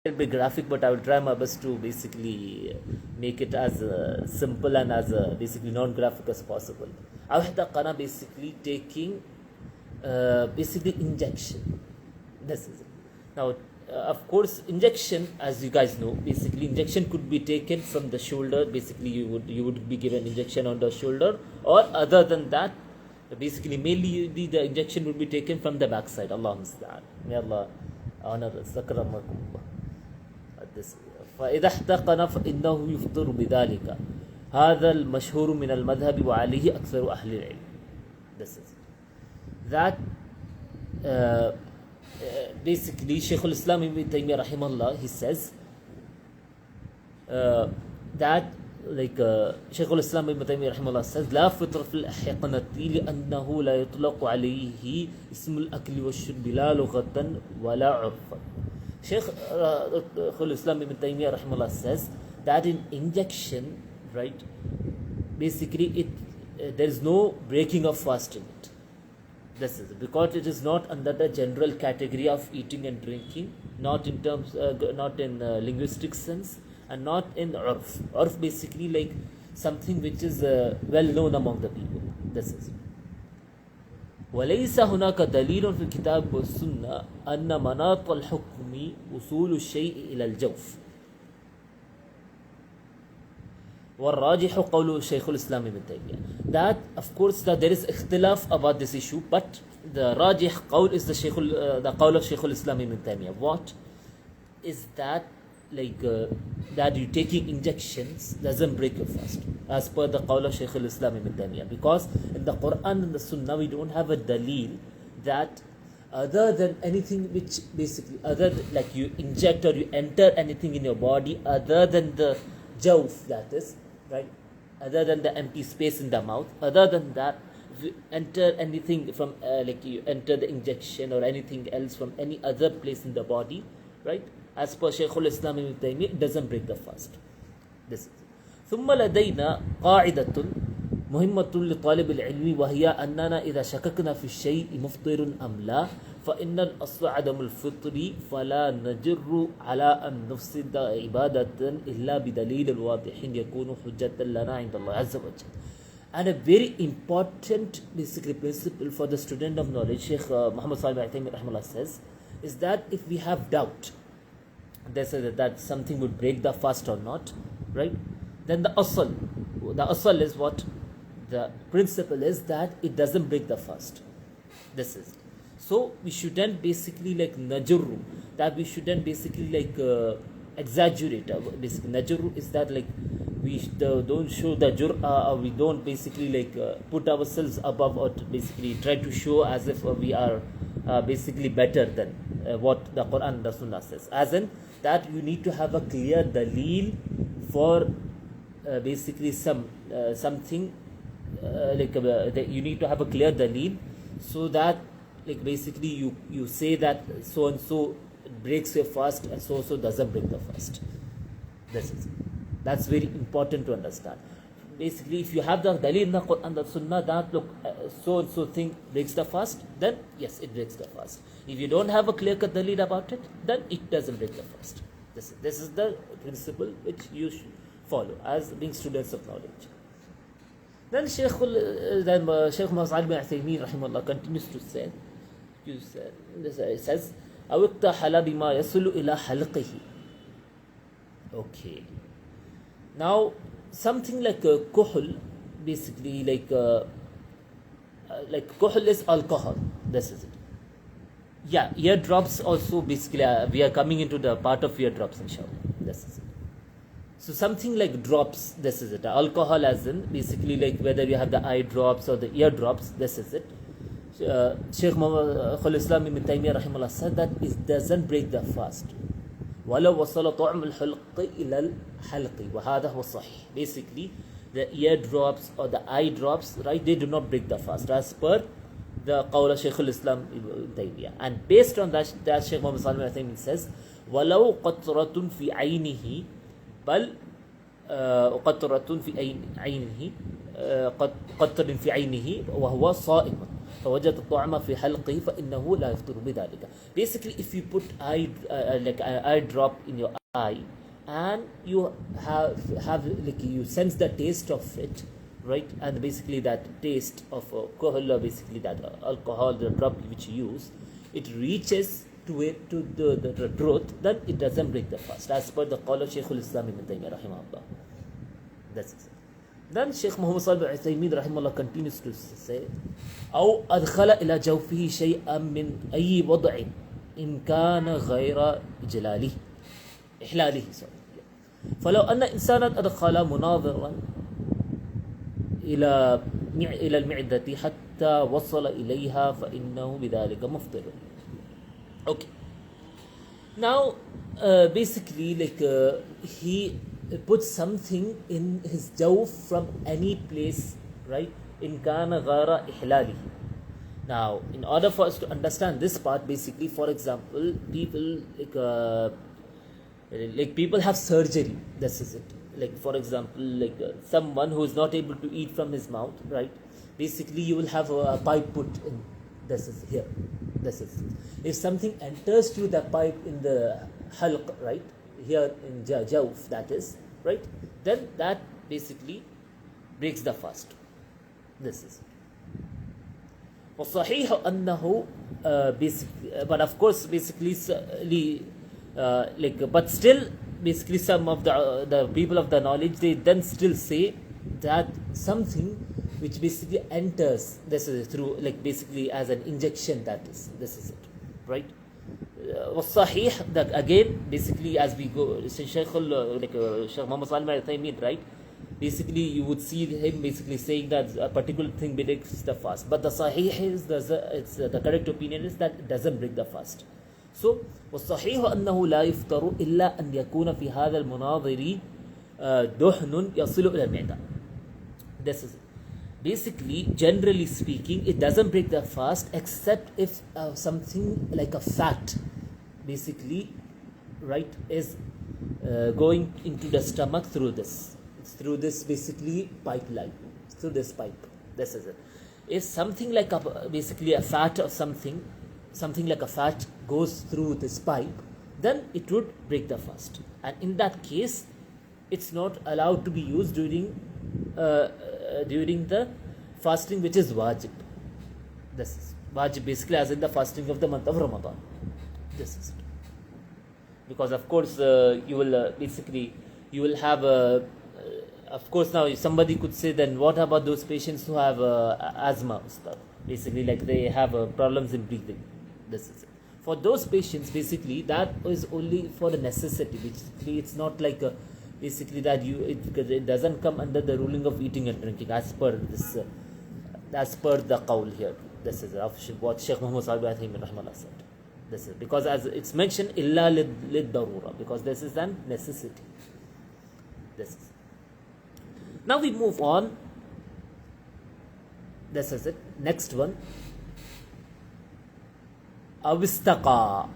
little bit graphic, but I will try my best to basically make it as simple and as basically non-graphic as possible. Awhdaqana basically taking basically injection. This is it. Now, of course, injection, as you guys know, basically injection could be taken from the shoulder. Basically, you would be given injection on the shoulder, or other than that, basically mainly the injection would be taken from the backside. Allah musta'an. May Allah honor us. Akramakumullah. This فإذا احتقن فإنه يفطر بذلك هذا المشهور من المذهب وعليه أكثر أهل العلم. This is that basically Shaykh al-Islam Ibn Taymiyyah rahimahullah, he says that like Shaykh al-Islam Ibn Taymiyyah rahimahullah says لا فطر في الحقنة لأنه لا يطلق عليه اسم الأكل والشرب لا لغة ولا عرفا. Shaykh al-Islam Ibn Taymiyyah rahimahullah says that in injection, right, basically there is no breaking of fast in it. This is because it is not under the general category of eating and drinking, not in terms, not in linguistic sense, and not in urf. Urf basically like something which is well known among the people. This is. وليس هناك دليل في الكتاب والسنة أن مناط الحكم وصول الشيء إلى الجوف. والراجح قول شيخ الإسلام ابن تيمية. That of course that there is اختلاف about this issue, but the rajih qawl is the qawl of Shaykh al-Islam ibn Taymiyyah. What is that? Like that you taking injections doesn't break your fast, as per the qawl of Shaykh al-Islam ibn Taymiyyah, because in the Quran and the Sunnah we don't have a dalil that other than anything which basically other than, like you inject or you enter anything in your body other than the jawf, that is right, other than the empty space in the mouth, other than that if you enter anything from like you enter the injection or anything else from any other place in the body, right, as per Shaykh al-Islam Ibn Taymiyyah, it doesn't break the fast. This is. ثم لدينا قاعدة مهمة لطالب العلم وهي أننا إذا شككنا في الشيء مفطر أم لا فإن الأصل عدم الفطر فلا نجر على أن نفسد عبادة إلا بدليل واضح يكون حجة لنا عند الله عز وجل. And a very important basically principle for the student of knowledge, Shaykh Muhammad Salih Rahimahullah says, is that if we have doubt that something would break the fast or not, right, then the asal is what? The principle is that it doesn't break the fast. This is. So we shouldn't basically like najurru, that we shouldn't basically like exaggerate. Basically najurru is that like we don't show the jur'ah, or we don't basically like put ourselves above, or basically try to show as if we are basically better than what the Quran and the Sunnah says. As in that you need to have a clear dalil for basically something like you need to have a clear dalil, so that like basically you say that so and so breaks your fast and so doesn't break the fast. That's very important to understand. Basically, if you have the dalil in the Quran and the Sunnah that look so and so thing breaks the fast, then yes, it breaks the fast. If you don't have a clear-cut dalil about it, then it doesn't break the fast. This is the principle which you should follow as being students of knowledge. Then Shaykh Muhammad bin Uthaymeen rahimahullah continues to say, it says, أَوِقْتَحَلَ بِمَا يَصُلُ إِلَى حَلْقِهِ. Okay. Now, something like kuhl, basically like kuhl is alcohol. This is it. Yeah, eardrops also basically we are coming into the part of eardrops inshallah. This is it. So something like drops, this is it. Alcohol as in basically like whether you have the eye drops or the ear drops, this is it. Shaykh Muhammad al-Islam Ibn Taymiyyah rahimahullah said that it doesn't break the fast. وَلَوْ وَصَلَ طُعْمُ الْحُلْقِ إِلَى الْحَلْقِ وَهَذَا هُوَ الصَّحِيحِ. Basically, the ear drops or the eye drops, right, they do not break the fast as per the qawl of Shaykh al-Islam Ibn Taymiyyah. And based on that Shaykh Muhammad Salih al-Uthaymin says, وَلَوْ قَطْرَةٌ فِي عَيْنِهِ بل قطرة في عينه قطر في عينه وهو صائم فوجد الطعم في حلقه فإنه لا يفطر بذلك. Basically, if you put eye drop in your eye and you have like you sense the taste of it, right? And basically that taste of alcohol, basically that alcohol, the drop which you use, it reaches to the throat, then it doesn't break the fast, as per the qawl of Shaykh al-Islam ibn Taymiyyah rahimahullah. That's it. Then Shaykh Muhammad Salih ibn Uthaymeen rahimahullah continues to say, أو أدخل إلى جوفه شيئا من أي وضع إن كان غير إحلاله فلو أن إنسانا أدخل مناظرا إلى المعدة حتى وصل إليها فإنه بذلك مفطر. Okay. Now, basically, he puts something in his jawf from any place, right? In kana ghara ihlali. Now, in order for us to understand this part, basically, for example, people people have surgery. This is it. Like, for example, someone who is not able to eat from his mouth, right? Basically, you will have a pipe put in. This is here. This is it. If something enters through the pipe in the halq, right? Here in jawf, that is, right? Then that basically breaks the fast. This is. وصحيح أنه basically, but of course, basically, but still, basically, some of the people of the knowledge, they then still say that something which basically enters, this is through, basically as an injection, that is, this is it, right? والصحيح, that again, basically, as we go, Shaykh Muhammad Salih ibn Uthaymeen, right? Basically, you would see him basically saying that a particular thing breaks the fast. But the sahih is, the correct opinion is that it doesn't break the fast. So, وَالصَّحِيحُ أَنَّهُ لَا يُفْطَرُ إِلَّا أَنْ يَكُونَ فِي هَذَا الْمُنَاظِرِ دُحْنٌ يَصِلُ إِلَى الْمِعْدَةِ. This is it. Basically, generally speaking, it doesn't break the fast except if something like a fat, basically, right, is going into the stomach through this. It's through this basically pipeline, through this pipe. This is it. If something like basically a fat or something like a fat goes through this pipe, then it would break the fast. And in that case, it's not allowed to be used during the fasting which is wajib. This is wajib, basically, as in the fasting of the month of Ramadan. This is it. Because of course you will have of course, now if somebody could say, then what about those patients who have asthma stuff? Basically, they have problems in breathing. This is it. For those patients, basically, that is only for the necessity. Basically, it's not basically that it doesn't come under the ruling of eating and drinking as per this, as per the qawl here. This is what Shaykh Muhammad Salih ibn Uthaymeen said. This is because, as it's mentioned, illa lid darura, because this is a necessity. This is. Now we move on. This is it. Next one. Avistaqa.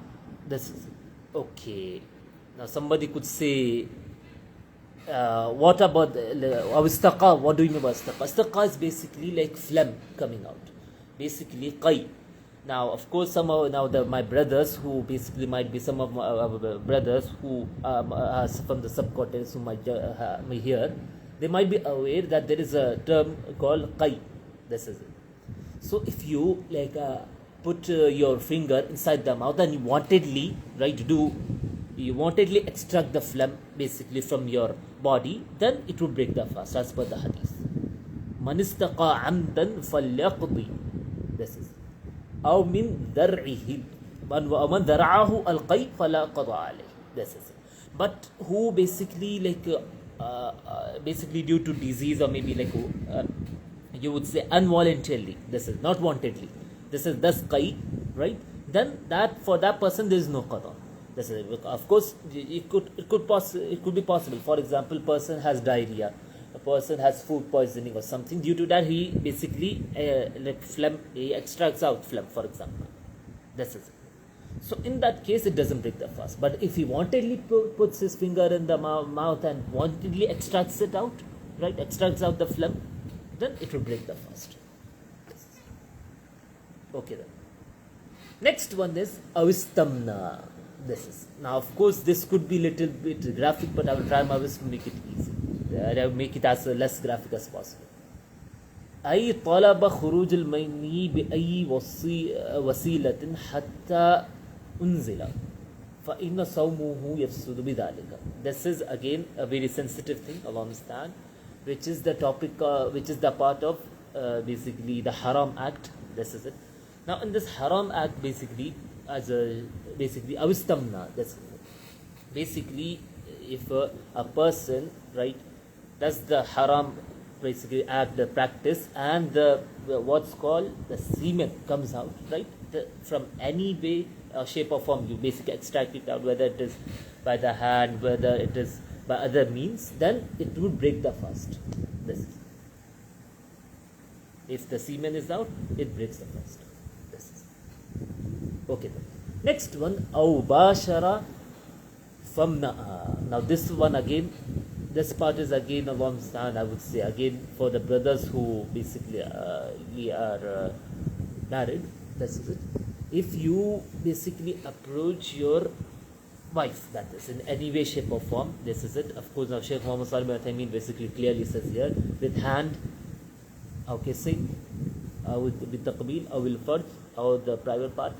This is it. Okay. Now somebody could say, what about avistaqa? What do you mean by avistaqa? Avistaqa is basically phlegm coming out. Basically, qay. Now, of course, my brothers who basically might be some of my brothers who are from the subcontinent who might hear, they might be aware that there is a term called qay. This is it. So if you put your finger inside the mouth and you wantedly extract the phlegm basically from your body, then it would break the fast as per the hadith. Man istaqa amdan falyaqdi. This is. أو من ذرعه ومن ذرعه القي فلا قضاء عليه. This is it. But who basically basically due to disease or maybe you would say involuntarily, this is not wantedly, this is thus qai, right? Then that for that person there is no qada. This is it. Of course it could be possible. For example, person has diarrhea, a person has food poisoning or something. Due to that, he basically phlegm, he extracts out phlegm, for example. This is it. So in that case, it doesn't break the fast. But if he wantedly puts his finger in the mouth and wantedly extracts it out, right, extracts out the phlegm, then it will break the fast. Okay then. Next one is avistamna. This is now, of course, this could be little bit graphic, but I will try my best to make it easy. I will make it as less graphic as possible. أي طلب خروج المني بأي وسيلة حتى أنزل فإن صومه يفسد بذلك. This is again a very sensitive thing, Allah understand, which is the topic, which is the part of basically the Haram Act. This is it. Now in this Haram Act, basically avistamna. That's basically if a person, right, does the haram basically act, the practice, and the what's called the semen comes out, right, from any way, shape or form, you basically extract it out, whether it is by the hand, whether it is by other means, then it would break the fast. This is, if the semen is out, it breaks the fast. This is okay then. Next one, aw bashara famna. Now this one again, this part is again a long stand, I would say, again for the brothers who basically we are married. This is it. If you basically approach your wife, that is in any way, shape or form, this is it. Of course, now Shaykh Muhammad Salih Uthaymeen basically clearly says here, with hand, or kissing, with taqbeel, or will farj, or the private part,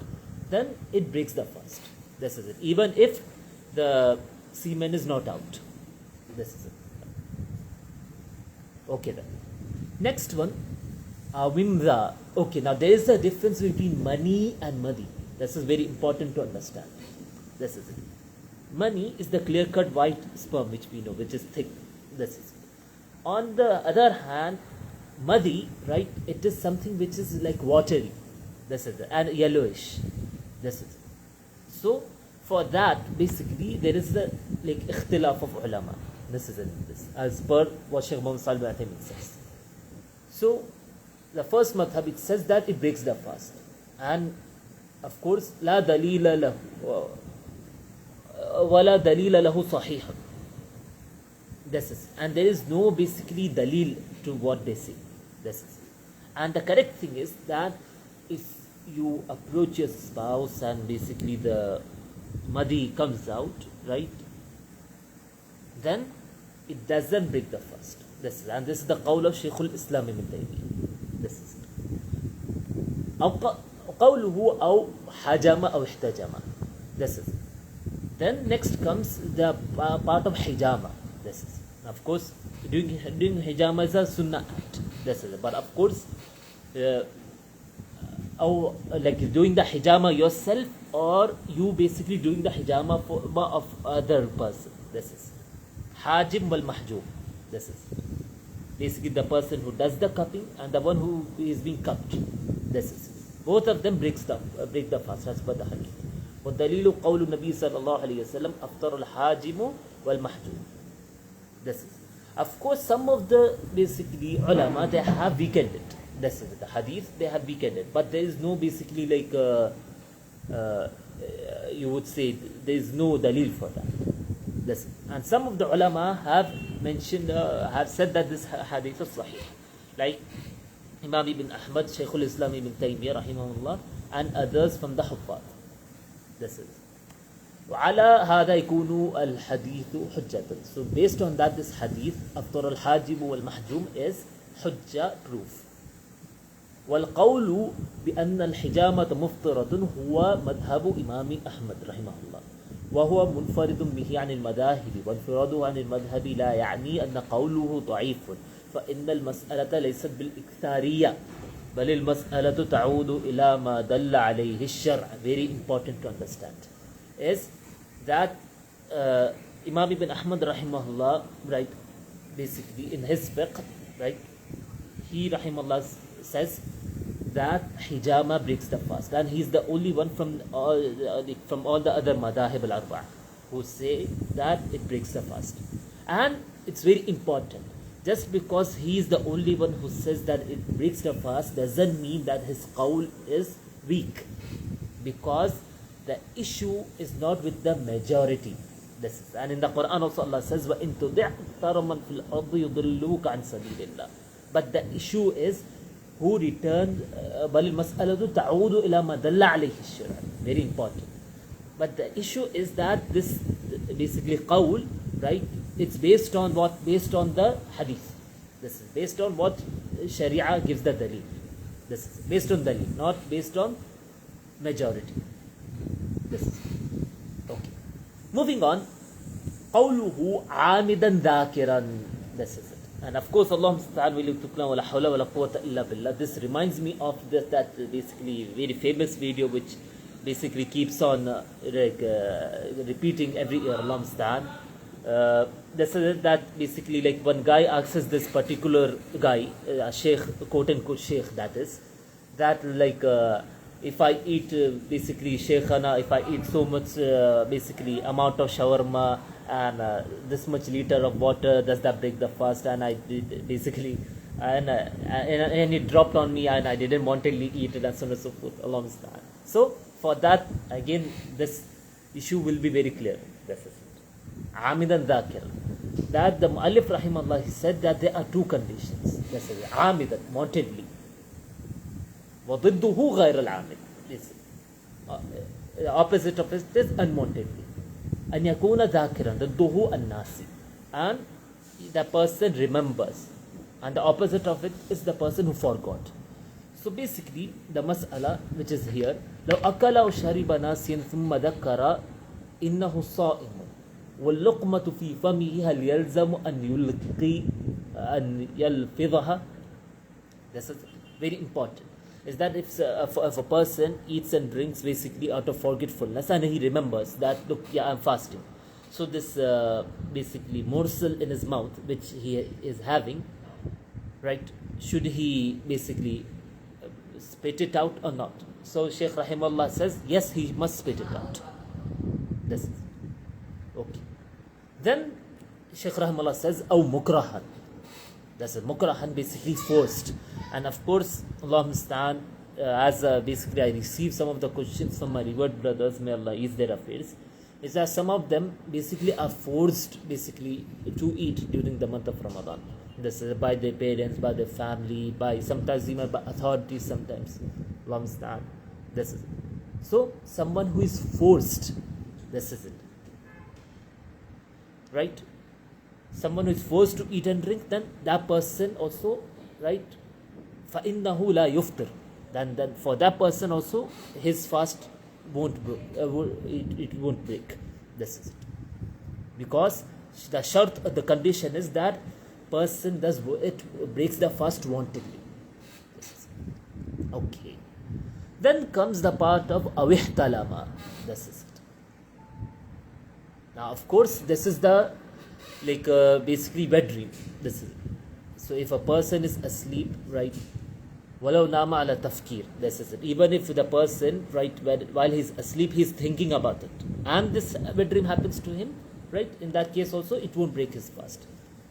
then it breaks the fast. This is it. Even if the semen is not out. This is it. Okay then. Next one, Wimra. Okay, now there is a difference between mani and madi. This is very important to understand. This is it. Mani is the clear-cut white sperm which we know, which is thick. This is it. On the other hand, madi, right, it is something which is like watery. This is it. And yellowish. This is it. So, for that, basically, there is the like ikhtilaf of ulama. This is it. This, as per what Shaykh Muhammad Salih Uthaymeen says. So, the first madhab, it says that it breaks the fast. And, of course, la dalila lahu wala dalila lahu sahihun. This is, and there is no basically dalil to what they say. This is, and the correct thing is that if you approach your spouse and basically the madi comes out, right, then it doesn't break the fast. This is, and this is the qawl of Shaykh al-Islam ibn Taymiyyah. This is qawluhu aw hajama aw ihtajama. This is. Then next comes the part of hijama. This is, of course, doing hijama is a sunnah act. This is, but of course, like doing the hijama yourself, or you basically doing the hijama of other person. This is hajim wal mahjum. This is basically the person who does the cupping and the one who is being cupped. This is, both of them break the fast as per the hadith. والدليل قول النبي صلى الله عليه وسلم أفطر الحاجم والمحجوم. This is, of course, some of the basically ulama, they have weakened it. This is the hadith, they have weakened it, but there is no basically like you would say there is no dalil for that. This, and some of the ulama have mentioned, have said that this hadith is sahih, like Imam Ibn Ahmad, Shaykh al-Islam ibn Taymiyyah rahimahullah, and others from the Huffaz. This is. وعلى هذا يكون الحديث حجة. So based on that, this hadith أفطر الحاجب والمحجوم is حجة, proof. والقول بأن الحجامة مفطرة هو مذهب إمام أحمد رحمه الله، وهو منفرد به عن المذاهب، وانفراده عن المذهب لا يعني أن قوله ضعيف، فإن المسألة ليست بالإكثارية، بل المسألة تعود إلى ما دل عليه الشرع. Very important to understand is that Imam Ibn Ahmad rahimahullah, right, basically in his fiqh, right, he rahimahullah says that hijama breaks the fast, and he is the only one from all the other madahib al-arba' who say that it breaks the fast. And it's very important, just because he is the only one who says that it breaks the fast doesn't mean that his qawl is weak, because the issue is not with the majority. This is, and in the Quran also Allah says, وَإِن تُطِعْ أَكْثَرَ مَنْ فِي الْأَرْضِ يُضِلُّوكَ عَنْ سَبِيلِ اللَّهِ. But the issue is, who returns, بل المسألة تعود إلى ما دل عليه الشرع. Very important. But the issue is that this basically qawl, right? It's based on what? Based on the hadith. This is based on what Sharia gives the dalil. This is based on dalil, not based on majority. This is okay. Moving on. قوله عامدا ذاكرا. This is it. And of course, Allah Ta'ala will tukna wa la hawla wa la quwwata illa billah. This reminds me of that basically very famous video which basically keeps on repeating every year. Allah Ta'ala. This is it, that basically like one guy asks this particular guy, a sheikh, quote unquote sheikh, that is, that like if I eat basically sheikhana, if I eat so much basically amount of shawarma and this much liter of water, does that break the fast? And I did basically, and it dropped on me and I didn't want to eat it and so on and so forth. Allah Ta'ala. So for that again, this issue will be very clear. This is it. Amidan dhakir. That the Mu'allif Rahimahullah, he said that there are two conditions. This is Amidan, wantedly. وضده غير العامد. The opposite of it is unwantedly. أن يكون ذاكرا ضده الناسي. And the person remembers. And the opposite of it is the person who forgot. So basically, the mas'ala which is here, لو أكل أو شرب ناسيا ثم ذكر إنه صائم واللقمة في فمه هل يلزم أن يلفظها. This is very important. Is that if a person eats and drinks basically out of forgetfulness and he remembers that, look, yeah, I'm fasting. So this basically morsel in his mouth which he is having, right, should he basically spit it out or not? So Shaykh Rahimahullah says, yes, he must spit it out. This is okay. Then Shaykh Rahimahullah says, أو مكرها. That's it. Mukrahan, basically forced. And of course, Allah Musta'an, as basically I receive some of the questions from my revered brothers, may Allah ease their affairs, is that some of them basically are forced basically to eat during the month of Ramadan. This is by their parents, by their family, by sometimes even by authorities sometimes. Allah Musta'an. This is it. So, someone who is forced, this is it. Right? Someone who is forced to eat and drink, then that person also, right, فَإِنَّهُ لَا يُفْطِرُ. Then for that person also, his fast won't it won't break. This is it. Because the shart, the condition is that person does it breaks the fast wantedly. This is it. Okay. Then comes the part of awihtalama. This is it. Now, of course, this is the basically wet dream. This is it. So if a person is asleep, right, walau nama ala tafkir, this is it. Even if the person, right, while he's asleep, he's thinking about it, and this wet dream happens to him, right, in that case also it won't break his fast,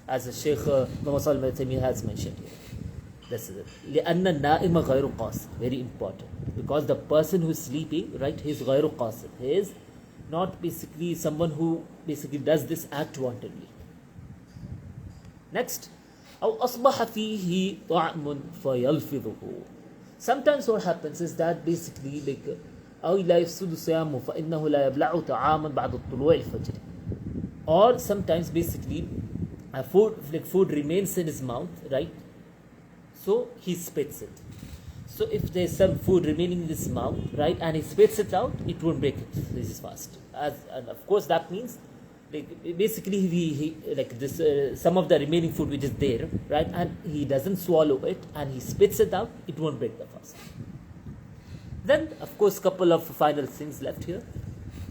as the Shaykh Muhammad Salih al-Uthaymin has mentioned here. This is it. لأن النائم غير قاصد. Very important, because the person who is sleeping, right, he is غير قاصد. He is not basically someone who basically does this act wantedly. Next, أو أصبح فيه طعم فيلفظه. Sometimes what happens is that basically أو لا يفسد صيامه فإنه لا يبلع طعاما بعد طلوع الفجر. Or sometimes basically food remains in his mouth, right? So he spits it. So if there's some food remaining in his mouth, right, and he spits it out, it won't break his fast. And of course that means basically he some of the remaining food which is there, right, and he doesn't swallow it and he spits it out, it won't break the fast. Then of course couple of final things left here.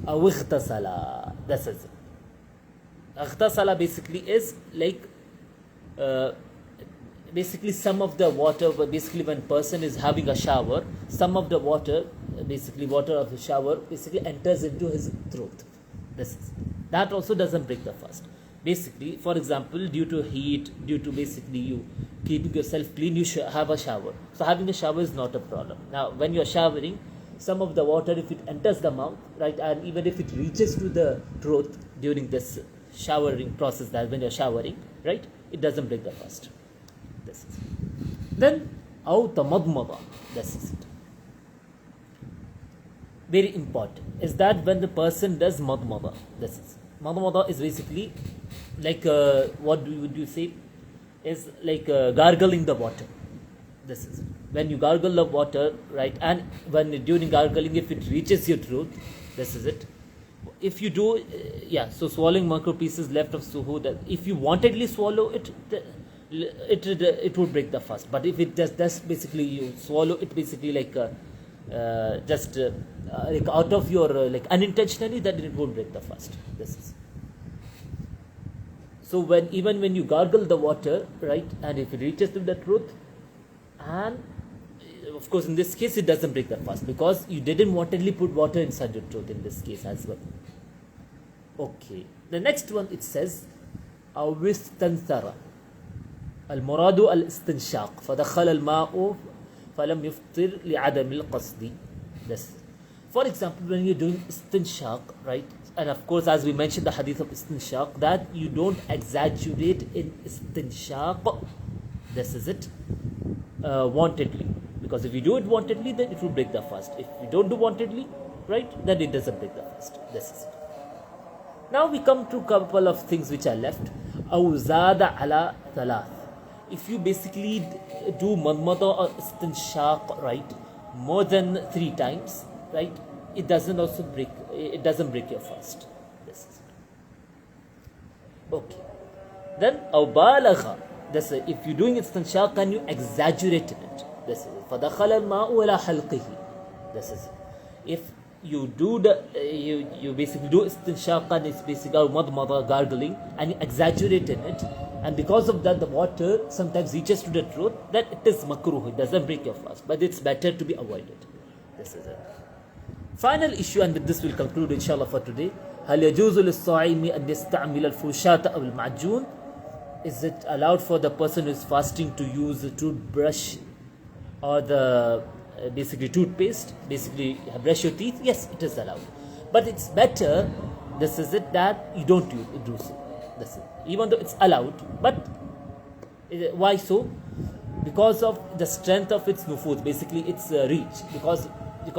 Awightasala. This is it. Aghtasala basically is basically some of the water, basically when person is having a shower, some of the water, basically water of the shower, basically enters into his throat. That also doesn't break the fast. Basically, for example, due to heat, due to basically you keeping yourself clean, you have a shower. So having a shower is not a problem. Now, when you're showering, some of the water, if it enters the mouth, right, and even if it reaches to the throat during this showering process, that when you're showering, right, it doesn't break the fast. Then أو تمضمضة. This is it. Very important is that when the person does madmada, this is madmada is basically like would you say is like gargling the water. This is when you gargle the water, right? And when during gargling, if it reaches your throat, this is it. If you do, so swallowing micro pieces left of suhood, if you wantedly swallow it, it would break the fast. But if it just basically you swallow it basically like like out of your like unintentionally, then it won't break the fast. This is. So even when you gargle the water, right, and if it reaches to the throat, and of course in this case it doesn't break the fast because you didn't wantedly put water inside your throat in this case as well. Okay, the next one it says أو استنثر المراد الاستنشاق فدخل الماء فلم يفطر لعدم القصد. This, for example, when you're doing istinshaq, right, and of course as we mentioned the hadith of istinshaq, that you don't exaggerate in istinshaq, this is it, wantedly, because if you do it wantedly, then it will break the fast. If you don't do wantedly, right, then it doesn't break the fast. This is it. Now we come to a couple of things which are left. أو زاد على ثلاث. If you basically do madmada or istinshaq, right, more than 3 times, right, it doesn't break your fast. This is it. Okay. Then أو بالغ. This is, if you're doing istinshaq and you exaggerate in it, this is it. فدخل الماء إلى حلقه. This is it. If you do you basically do istinshaq and it's basically madmada, gargling, and you exaggerate in it, and because of that the water sometimes reaches to the throat, then it is makruh, it doesn't break your fast, but it's better to be avoided. This is it. Final issue, and with this we'll conclude inshallah for today. هل يجوز للصائم أن يستعمل الفرشاة أو المعجون? Is it allowed for the person who is fasting to use a toothbrush or the basically toothpaste, basically brush your teeth? Yes, it is allowed, but it's better, this is it, that you don't do so. This is, even though it's allowed, but why so? Because of the strength of its nufuz, basically its reach, because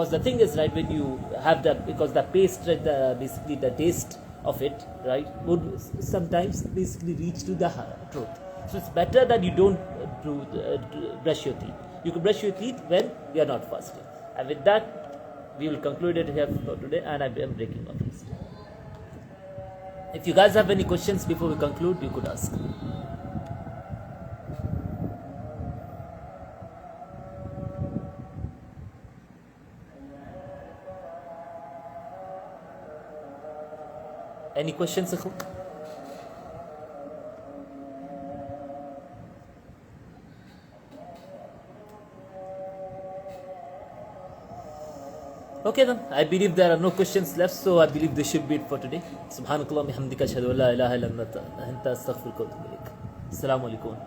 the thing is, right, when you have that, because the paste, right, basically the taste of it, right, would sometimes basically reach to the throat. So it's better that you don't brush your teeth. You can brush your teeth when you are not fasting. And with that, we will conclude it here for today, and I am breaking off this. If you guys have any questions before we conclude, you could ask. Any questions, Ikhwan? Okay then, I believe there are no questions left, so I believe this should be it for today. Subhanakallah bihamdika ashhadu an la ilaha illa anta astaghfiruka wa atubu ilaik. Assalamu alaikum.